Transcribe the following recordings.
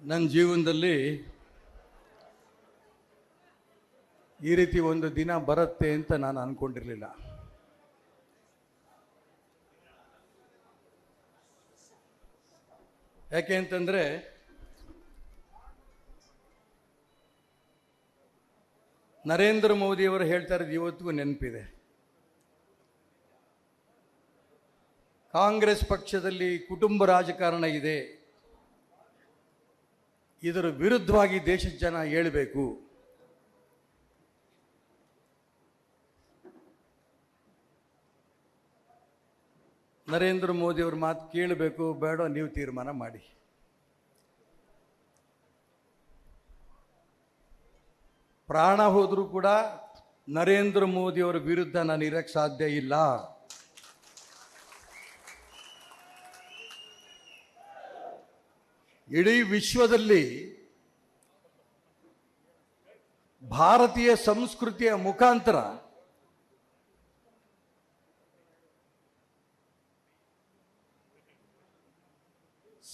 ನನ್ನ ಜೀವನದಲ್ಲಿ ಈ ರೀತಿ ಒಂದು ದಿನ ಬರುತ್ತೆ ಅಂತ ನಾನು ಅಂದ್ಕೊಂಡಿರಲಿಲ್ಲ. ಯಾಕೆ ಅಂತಂದರೆ ನರೇಂದ್ರ ಮೋದಿಯವರು ಹೇಳ್ತಾ ಇರೋದು ಇವತ್ತಿಗೂ ನೆನಪಿದೆ. ಕಾಂಗ್ರೆಸ್ ಪಕ್ಷದಲ್ಲಿ ಕುಟುಂಬ ರಾಜಕಾರಣ ಇದೆ, ಇದರ ವಿರುದ್ಧವಾಗಿ ದೇಶದ ಜನ ಹೇಳಬೇಕು. ನರೇಂದ್ರ ಮೋದಿಯವ್ರ ಮಾತು ಕೇಳಬೇಕು ಬೇಡ ನೀವು ತೀರ್ಮಾನ ಮಾಡಿ. ಪ್ರಾಣ ಹೋದರೂ ಕೂಡ ನರೇಂದ್ರ ಮೋದಿಯವರ ವಿರುದ್ಧ ನಾನು ಇರಕ್ಕೆ ಸಾಧ್ಯ ಇಲ್ಲ. ಇಡೀ ವಿಶ್ವದಲ್ಲಿ ಭಾರತೀಯ ಸಂಸ್ಕೃತಿಯ ಮುಖಾಂತರ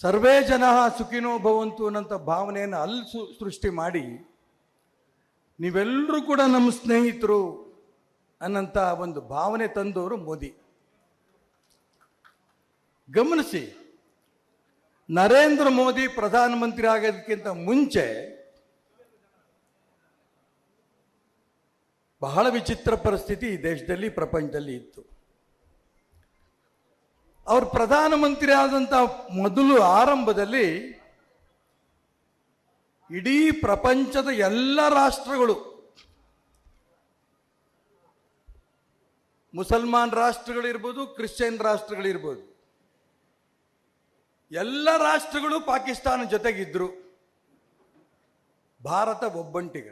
ಸರ್ವೇ ಜನ ಸುಖಿನೋ ಭವಂತು ಅನ್ನೋಂಥ ಭಾವನೆಯನ್ನು ಅಲ್ಲಿ ಸೃಷ್ಟಿ ಮಾಡಿ ನೀವೆಲ್ಲರೂ ಕೂಡ ನಮ್ಮ ಸ್ನೇಹಿತರು ಅನ್ನಂಥ ಒಂದು ಭಾವನೆ ತಂದವರು ಮೋದಿ. ಗಮನಿಸಿ, ನರೇಂದ್ರ ಮೋದಿ ಪ್ರಧಾನಮಂತ್ರಿ ಆಗೋದಕ್ಕಿಂತ ಮುಂಚೆ ಬಹಳ ವಿಚಿತ್ರ ಪರಿಸ್ಥಿತಿ ಈ ದೇಶದಲ್ಲಿ ಪ್ರಪಂಚದಲ್ಲಿ ಇತ್ತು. ಅವರು ಪ್ರಧಾನಮಂತ್ರಿ ಆದಂಥ ಮೊದಲು ಆರಂಭದಲ್ಲಿ ಇಡೀ ಪ್ರಪಂಚದ ಎಲ್ಲ ರಾಷ್ಟ್ರಗಳು, ಮುಸಲ್ಮಾನ್ ರಾಷ್ಟ್ರಗಳಿರ್ಬೋದು, ಕ್ರಿಶ್ಚಿಯನ್ ರಾಷ್ಟ್ರಗಳಿರ್ಬೋದು, ಎಲ್ಲ ರಾಷ್ಟ್ರಗಳು ಪಾಕಿಸ್ತಾನ ಜೊತೆಗಿದ್ರು. ಭಾರತ ಒಬ್ಬಂಟಿಗ.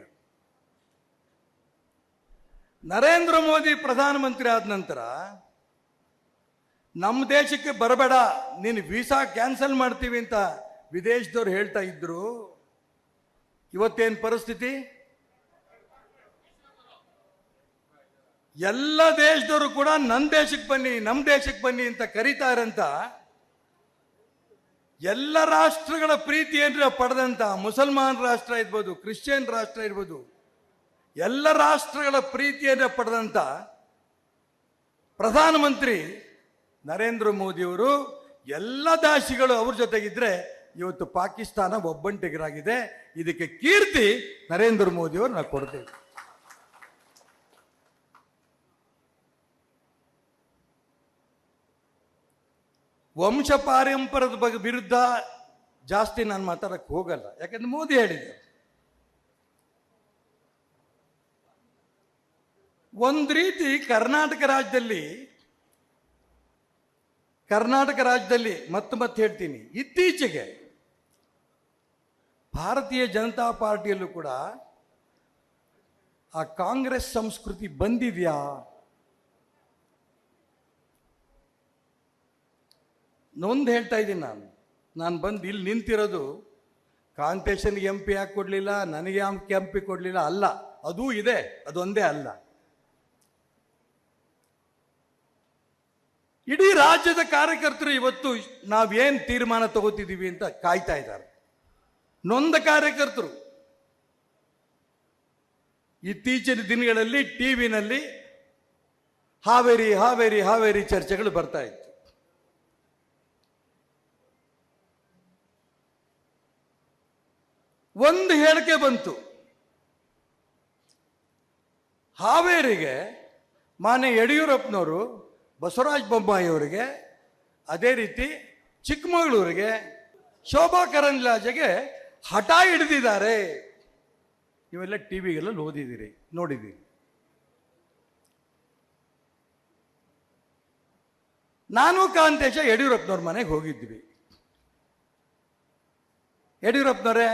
ನರೇಂದ್ರ ಮೋದಿ ಪ್ರಧಾನಮಂತ್ರಿ ಆದ ನಂತರ ನಮ್ಮ ದೇಶಕ್ಕೆ ಬರಬೇಡ, ನೀನು ವೀಸಾ ಕ್ಯಾನ್ಸಲ್ ಮಾಡ್ತೀವಿ ಅಂತ ವಿದೇಶದವ್ರು ಹೇಳ್ತಾ ಇದ್ರು. ಇವತ್ತೇನು ಪರಿಸ್ಥಿತಿ? ಎಲ್ಲ ದೇಶದವರು ಕೂಡ ನನ್ನ ದೇಶಕ್ಕೆ ಬನ್ನಿ, ನಮ್ಮ ದೇಶಕ್ಕೆ ಬನ್ನಿ ಅಂತ ಕರೀತಾರಂತ. ಎಲ್ಲ ರಾಷ್ಟ್ರಗಳ ಪ್ರೀತಿಯನ್ನು ಪಡೆದಂತ ಮುಸಲ್ಮಾನ್ ರಾಷ್ಟ್ರ ಇರ್ಬೋದು, ಕ್ರಿಶ್ಚಿಯನ್ ರಾಷ್ಟ್ರ ಇರ್ಬೋದು, ಎಲ್ಲ ರಾಷ್ಟ್ರಗಳ ಪ್ರೀತಿಯನ್ನು ಪಡೆದಂತ ಪ್ರಧಾನಮಂತ್ರಿ ನರೇಂದ್ರ ಮೋದಿಯವರು ಎಲ್ಲ ದಾಸಿಗಳು ಅವ್ರ ಜೊತೆಗಿದ್ರೆ ಇವತ್ತು ಪಾಕಿಸ್ತಾನ ಒಬ್ಬಂಟಿಗರಾಗಿದೆ. ಇದಕ್ಕೆ ಕೀರ್ತಿ ನರೇಂದ್ರ ಮೋದಿಯವರು ನಾವು ಕೊಡ್ತೇವೆ. ವಂಶ ಪಾರಂಪರ್ಯದ ಬಗ್ಗೆ ವಿರುದ್ಧ ಜಾಸ್ತಿ ನಾನು ಮಾತಾಡಕ್ಕೆ ಹೋಗಲ್ಲ, ಯಾಕಂದ್ರೆ ಮೋದಿ ಹೇಳಿದ್ದಾರೆ. ಒಂದು ರೀತಿ ಕರ್ನಾಟಕ ರಾಜ್ಯದಲ್ಲಿ ಮತ್ತೆ ಹೇಳ್ತೀನಿ, ಇತ್ತೀಚೆಗೆ ಭಾರತೀಯ ಜನತಾ ಪಾರ್ಟಿಯಲ್ಲೂ ಕೂಡ ಆ ಕಾಂಗ್ರೆಸ್ ಸಂಸ್ಕೃತಿ ಬಂದಿದೆಯಾ? ನೊಂದು ಹೇಳ್ತಾ ಇದ್ದೀನಿ. ನಾನು ಬಂದು ಇಲ್ಲಿ ನಿಂತಿರೋದು ಕಾಂತೇಶನ್ಗೆ MP ಯಾಕೆ ಕೊಡಲಿಲ್ಲ, ನನಗೆ MP ಕೊಡಲಿಲ್ಲ ಅಲ್ಲ, ಅದೂ ಇದೆ, ಅದೊಂದೇ ಅಲ್ಲ. ಇಡೀ ರಾಜ್ಯದ ಕಾರ್ಯಕರ್ತರು ಇವತ್ತು ನಾವೇನು ತೀರ್ಮಾನ ತಗೋತಿದ್ದೀವಿ ಅಂತ ಕಾಯ್ತಾ ಇದ್ದಾರೆ. ನೊಂದ ಕಾರ್ಯಕರ್ತರು ಇತ್ತೀಚಿನ ದಿನಗಳಲ್ಲಿ ಟಿವಿನಲ್ಲಿ ಹಾವೇರಿ ಹಾವೇರಿ ಹಾವೇರಿ ಚರ್ಚೆಗಳು ಬರ್ತಾ ಇತ್ತು. ಒಂದು ಹೇಳಿಕೆ ಬಂತು, ಹಾವೇರಿಗೆ ಮಾನ್ಯ ಯಡಿಯೂರಪ್ಪನವರು ಬಸವರಾಜ ಬೊಮ್ಮಾಯಿ ಅವರಿಗೆ, ಅದೇ ರೀತಿ ಚಿಕ್ಕಮಗಳೂರಿಗೆ ಶೋಭಾ ಕರಂದ್ಲಾಜೆಗೆ ಹಠ ಹಿಡಿದಿದ್ದಾರೆ. ಇವೆಲ್ಲ ಟಿವಿಗೆಲ್ಲ ಓದಿದ್ದೀರಿ, ನೋಡಿದ್ದೀರಿ. ನಾನು ಕಾಂತೇಶ ಯಡಿಯೂರಪ್ಪನವ್ರ ಮನೆಗೆ ಹೋಗಿದ್ವಿ. ಯಡಿಯೂರಪ್ಪನವರೇ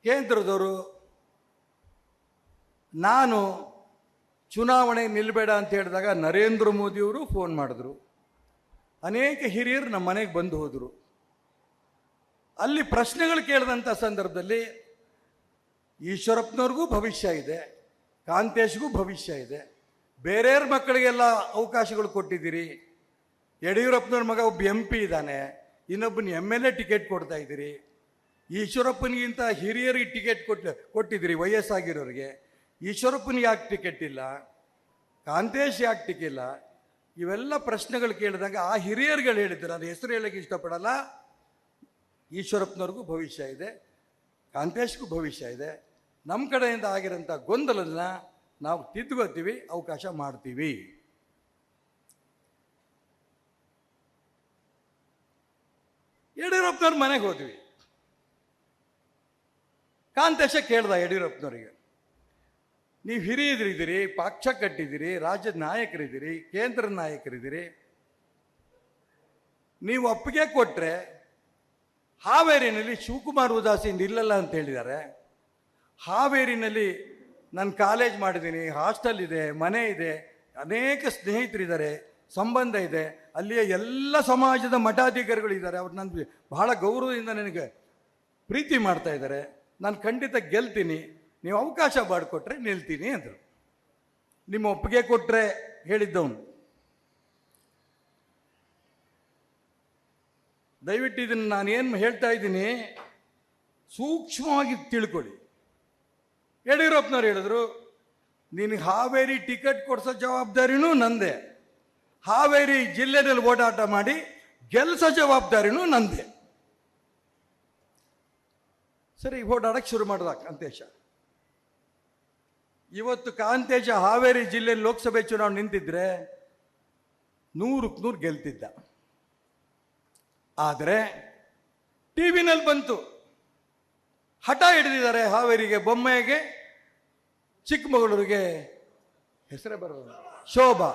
ಕೇಂದ್ರದವರು, ನಾನು ಚುನಾವಣೆ ನಿಲ್ಲಬೇಡ ಅಂತ ಹೇಳಿದಾಗ ನರೇಂದ್ರ ಮೋದಿಯವರು ಫೋನ್ ಮಾಡಿದ್ರು. ಅನೇಕ ಹಿರಿಯರು ನಮ್ಮ ಮನೆಗೆ ಬಂದು ಹೋದರು. ಅಲ್ಲಿ ಪ್ರಶ್ನೆಗಳು ಕೇಳಿದಂಥ ಸಂದರ್ಭದಲ್ಲಿ ಈಶ್ವರಪ್ಪನವ್ರಿಗೂ ಭವಿಷ್ಯ ಇದೆ, ಕಾಂತೇಶ್ಗೂ ಭವಿಷ್ಯ ಇದೆ, ಬೇರೆಯವ್ರ ಮಕ್ಕಳಿಗೆಲ್ಲ ಅವಕಾಶಗಳು ಕೊಟ್ಟಿದ್ದೀರಿ. ಯಡಿಯೂರಪ್ಪನವ್ರ ಮಗ ಒಬ್ಬ MP ಇದ್ದಾನೆ, ಇನ್ನೊಬ್ಬನ MLA ಟಿಕೆಟ್ ಕೊಡ್ತಾ ಇದ್ದೀರಿ. ಈಶ್ವರಪ್ಪನಿಗಿಂತ ಹಿರಿಯರಿಗೆ ಟಿಕೆಟ್ ಕೊಟ್ಟಿದ್ರಿ ವಯಸ್ಸಾಗಿರೋರಿಗೆ. ಈಶ್ವರಪ್ಪನಿಗೆ ಯಾಕೆ ಟಿಕೆಟ್ ಇಲ್ಲ, ಕಾಂತೇಶ್ ಯಾಕೆ ಟಿಕೆಟ್ ಇಲ್ಲ, ಇವೆಲ್ಲ ಪ್ರಶ್ನೆಗಳು ಕೇಳಿದಾಗ ಆ ಹಿರಿಯರುಗಳು ಹೇಳಿದ್ರು. ನಾನು ಹೆಸರು ಹೇಳೋಕ್ಕೆ ಇಷ್ಟಪಡಲ್ಲ. ಈಶ್ವರಪ್ಪನವ್ರಿಗೂ ಭವಿಷ್ಯ ಇದೆ, ಕಾಂತೇಶ್ಗೂ ಭವಿಷ್ಯ ಇದೆ. ನಮ್ಮ ಕಡೆಯಿಂದ ಆಗಿರೋಂಥ ಗೊಂದಲನ ನಾವು ತಿದ್ದುಕೊಳ್ತೀವಿ, ಅವಕಾಶ ಮಾಡ್ತೀವಿ. ಯಡಿಯೂರಪ್ಪನವ್ರ ಮನೆಗೆ ಹೋದ್ವಿ. ಕಾಂತೇಶ ಕೇಳ್ದ ಯಡಿಯೂರಪ್ಪನವರಿಗೆ, ನೀವು ಹಿರಿಯರಿದ್ದೀರಿ, ಪಕ್ಷ ಕಟ್ಟಿದ್ದೀರಿ, ರಾಜ್ಯದ ನಾಯಕರಿದ್ದೀರಿ, ಕೇಂದ್ರ ನಾಯಕರಿದ್ದೀರಿ, ನೀವು ಒಪ್ಪಿಗೆ ಕೊಟ್ಟರೆ ಹಾವೇರಿನಲ್ಲಿ ಶಿವಕುಮಾರ್ ಉದಾಸೀನ್ ಇಲ್ಲಲ್ಲ ಅಂತ ಹೇಳಿದ್ದಾರೆ. ಹಾವೇರಿನಲ್ಲಿ ನಾನು ಕಾಲೇಜ್ ಮಾಡಿದ್ದೀನಿ, ಹಾಸ್ಟೆಲ್ ಇದೆ, ಮನೆ ಇದೆ, ಅನೇಕ ಸ್ನೇಹಿತರಿದ್ದಾರೆ, ಸಂಬಂಧ ಇದೆ, ಅಲ್ಲಿಯ ಎಲ್ಲ ಸಮಾಜದ ಮಠಾಧಿಕಾರಿಗಳಿದ್ದಾರೆ, ಅವ್ರು ನಾನು ಬಹಳ ಗೌರವದಿಂದ ನನಗೆ ಪ್ರೀತಿ ಮಾಡ್ತಾ ಇದ್ದಾರೆ, ನಾನು ಖಂಡಿತ ಗೆಲ್ತೀನಿ, ನೀವು ಅವಕಾಶ ಮಾಡಿಕೊಟ್ರೆ ನಿಲ್ತೀನಿ ಅಂದರು. ನಿಮ್ಮ ಒಪ್ಪಿಗೆ ಕೊಟ್ಟರೆ ಹೇಳಿದ್ದವನು. ದಯವಿಟ್ಟು ಇದನ್ನು ನಾನೇನು ಹೇಳ್ತಾ ಇದ್ದೀನಿ ಸೂಕ್ಷ್ಮವಾಗಿ ತಿಳ್ಕೊಳ್ಳಿ. ಯಡಿಯೂರಪ್ಪನವ್ರು ಹೇಳಿದ್ರು, ನಿನಗೆ ಹಾವೇರಿ ಟಿಕೆಟ್ ಕೊಡಿಸೋ ಜವಾಬ್ದಾರಿನೂ ನಂದೇ, ಹಾವೇರಿ ಜಿಲ್ಲೆನಲ್ಲಿ ಓಡಾಟ ಮಾಡಿ ಗೆಲ್ಸೋ ಜವಾಬ್ದಾರಿನೂ ನಂದೇ. ಸರಿ, ಓಡಾಡಕ್ಕೆ ಶುರು ಮಾಡ್ದ ಕಾಂತೇಶ. ಇವತ್ತು ಕಾಂತೇಶ ಹಾವೇರಿ ಜಿಲ್ಲೆಯಲ್ಲಿ ಲೋಕಸಭೆ ಚುನಾವಣೆ ನಿಂತಿದ್ರೆ 100ಕ್ಕೆ 100 ಗೆಲ್ತಿದ್ದ. ಆದರೆ ಟಿವಿನಲ್ಲಿ ಬಂತು, ಹಠ ಹಿಡಿದಿದ್ದಾರೆ ಹಾವೇರಿಗೆ ಬೊಮ್ಮೆಗೆ, ಚಿಕ್ಕಮಗಳೂರಿಗೆ ಹೆಸರೇ ಬರೋದು ಶೋಭಾ,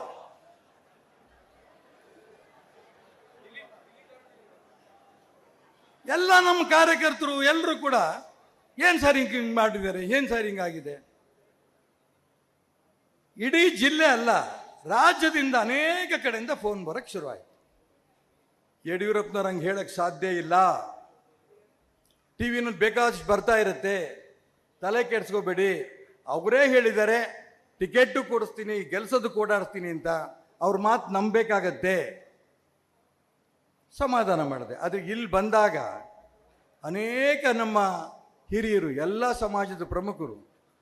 ಎಲ್ಲ ನಮ್ಮ ಕಾರ್ಯಕರ್ತರು ಎಲ್ಲರೂ ಕೂಡ ಏನು ಸರ್ ಹಿಂಗೆ ಮಾಡಿದ್ದಾರೆ, ಏನು ಸರ್ ಹಿಂಗಾಗಿದೆ. ಇಡೀ ಜಿಲ್ಲೆ ಅಲ್ಲ, ರಾಜ್ಯದಿಂದ ಅನೇಕ ಕಡೆಯಿಂದ ಫೋನ್ ಬರಕ್ಕೆ ಶುರುವಾಯಿತು. ಯಡಿಯೂರಪ್ಪನವ್ರು ಹಂಗೆ ಹೇಳಕ್ಕೆ ಸಾಧ್ಯ ಇಲ್ಲ. ಟಿವಿನಲ್ಲಿ ಬೇಕಾದಷ್ಟು ಬರ್ತಾ ಇರುತ್ತೆ, ತಲೆ ಕೆಡಿಸ್ಕೋಬೇಡಿ. ಅವರೇ ಹೇಳಿದ್ದಾರೆ ಟಿಕೆಟ್ಟು ಕೊಡಿಸ್ತೀನಿ, ಗೆಲ್ಸೋದು ಓಡಾಡಿಸ್ತೀನಿ ಅಂತ, ಅವ್ರ ಮಾತು ನಂಬಬೇಕಾಗತ್ತೆ. ಸಮಾಧಾನ ಮಾಡಿದೆ. ಆದರೆ ಇಲ್ಲಿ ಬಂದಾಗ ಅನೇಕ ನಮ್ಮ ಹಿರಿಯರು, ಎಲ್ಲ ಸಮಾಜದ ಪ್ರಮುಖರು,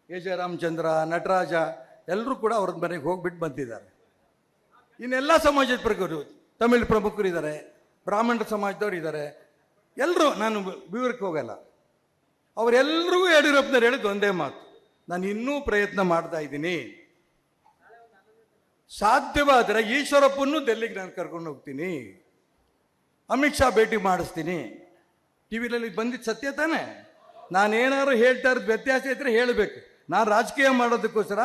ಎ ಜೆ ರಾಮಚಂದ್ರ, ನಟರಾಜ ಎಲ್ಲರೂ ಕೂಡ ಅವ್ರ ಮನೆಗೆ ಹೋಗ್ಬಿಟ್ಟು ಬಂದಿದ್ದಾರೆ. ಇನ್ನೆಲ್ಲ ಸಮಾಜದ ಪ್ರಮುಖರು, ತಮಿಳು ಪ್ರಮುಖರು ಇದ್ದಾರೆ, ಬ್ರಾಹ್ಮಣ ಸಮಾಜದವ್ರು ಇದ್ದಾರೆ, ಎಲ್ಲರೂ, ನಾನು ವಿವರಕ್ಕೆ ಹೋಗಲ್ಲ. ಅವರೆಲ್ಲರಿಗೂ ಯಡಿಯೂರಪ್ಪನವ್ರು ಹೇಳಿದ್ದು ಒಂದೇ ಮಾತು, ನಾನು ಇನ್ನೂ ಪ್ರಯತ್ನ ಮಾಡ್ತಾ ಇದ್ದೀನಿ, ಸಾಧ್ಯವಾದರೆ ಈಶ್ವರಪ್ಪನ್ನು ಡೆಲ್ಲಿಗೆ ನಾನು ಕರ್ಕೊಂಡು ಹೋಗ್ತೀನಿ, ಅಮಿತ್ ಶಾ ಭೇಟಿ ಮಾಡಿಸ್ತೀನಿ. ಟಿವಿನಲ್ಲಿ ಬಂದಿದ್ದು ಸತ್ಯ ತಾನೆ. ನಾನೇನಾದ್ರು ಹೇಳ್ತಾ ಇರೋದು ವ್ಯತ್ಯಾಸ ಇದ್ರೆ ಹೇಳಬೇಕು. ನಾನು ರಾಜಕೀಯ ಮಾಡೋದಕ್ಕೋಸ್ಕರ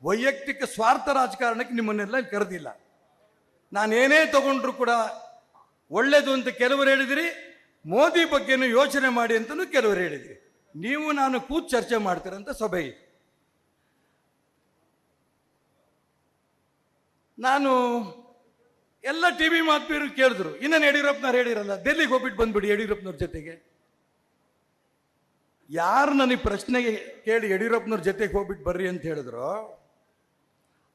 ವೈಯಕ್ತಿಕ ಸ್ವಾರ್ಥ ರಾಜಕಾರಣಕ್ಕೆ ನಿಮ್ಮನ್ನೆಲ್ಲ ಕರೆದಿಲ್ಲ. ನಾನೇನೇ ತಗೊಂಡ್ರು ಕೂಡ ಒಳ್ಳೇದು ಅಂತ ಕೆಲವರು ಹೇಳಿದಿರಿ, ಮೋದಿ ಬಗ್ಗೆನೂ ಯೋಚನೆ ಮಾಡಿ ಅಂತಲೂ ಕೆಲವರು ಹೇಳಿದಿರಿ. ನೀವು ನಾನು ಕೂತು ಚರ್ಚೆ ಮಾಡ್ತೀರಂತ ಸಭೆ ಇದೆ. ನಾನು ಎಲ್ಲ ಟಿವಿ ಮಾತುಪೇರು ಕೇಳಿದ್ರು, ಇನ್ನೇನು ಯಡಿಯೂರಪ್ಪನವ್ರು ಹೇಳಿರಲ್ಲ, ಡೆಲ್ಲಿಗೆ ಹೋಗ್ಬಿಟ್ಟು ಬಂದ್ಬಿಡಿ ಯಡಿಯೂರಪ್ಪನವ್ರ ಜೊತೆಗೆ. ಯಾರು ನನಗೆ ಪ್ರಶ್ನೆಗೆ ಕೇಳಿ ಯಡಿಯೂರಪ್ಪನವ್ರ ಜೊತೆಗೆ ಹೋಗ್ಬಿಟ್ಟು ಬರ್ರಿ ಅಂತ ಹೇಳಿದ್ರು,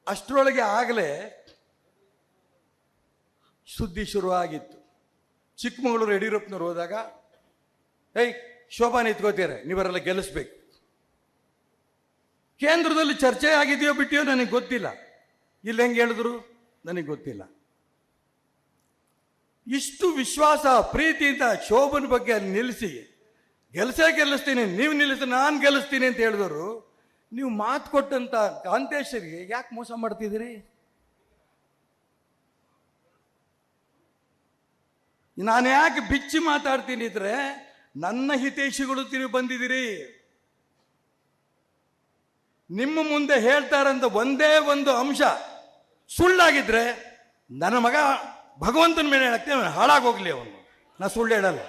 ಅಷ್ಟರೊಳಗೆ ಆಗಲೇ ಸುದ್ದಿ ಶುರುವಾಗಿತ್ತು. ಚಿಕ್ಕಮಗಳೂರು ಯಡಿಯೂರಪ್ಪನವ್ರು ಹೋದಾಗ, ಶೋಭಾ ನಿಂತ್ಕೋತೀರ, ನೀವರೆಲ್ಲ ಗೆಲ್ಲಿಸ್ಬೇಕು. ಕೇಂದ್ರದಲ್ಲಿ ಚರ್ಚೆ ಆಗಿದೆಯೋ ಬಿಟ್ಟಿಯೋ ನನಗೆ ಗೊತ್ತಿಲ್ಲ, ಇಲ್ಲಿ ಹೆಂಗೆ ಹೇಳಿದ್ರು ನನಗೆ ಗೊತ್ತಿಲ್ಲ. ಇಷ್ಟು ವಿಶ್ವಾಸ ಪ್ರೀತಿಯಿಂದ ಶೋಭನ ಬಗ್ಗೆ ಅಲ್ಲಿ ನಿಲ್ಲಿಸಿ, ಗೆಲ್ಲಿಸ್ತೀನಿ, ನೀವು ನಿಲ್ಲಿಸಿ ನಾನು ಗೆಲ್ಲಿಸ್ತೀನಿ ಅಂತ ಹೇಳಿದವರು, ನೀವು ಮಾತು ಕೊಟ್ಟಂತ ಕಾಂತೇಶರಿಗೆ ಯಾಕೆ ಮೋಸ ಮಾಡ್ತಿದ್ದೀರಿ? ನಾನು ಯಾಕೆ ಬಿಚ್ಚಿ ಮಾತಾಡ್ತೀನಿ ಇದ್ರೆ, ನನ್ನ ಹಿತೈಷಿಗಳು ತಿರುಗಿ ಬಂದಿದ್ದೀರಿ. ನಿಮ್ಮ ಮುಂದೆ ಹೇಳ್ತಾ ಇರೋಂಥ ಒಂದೇ ಒಂದು ಅಂಶ ಸುಳ್ಳಾಗಿದ್ರೆ ನನ್ನ ಮಗ ಭಗವಂತನ ಮೇಲೆ ಹೇಳಕ್ಕೆ ಹಾಳಾಗೋಗ್ಲಿ ಅವನು. ನಾ ಸುಳ್ಳು ಹೇಳಲ್ಲ.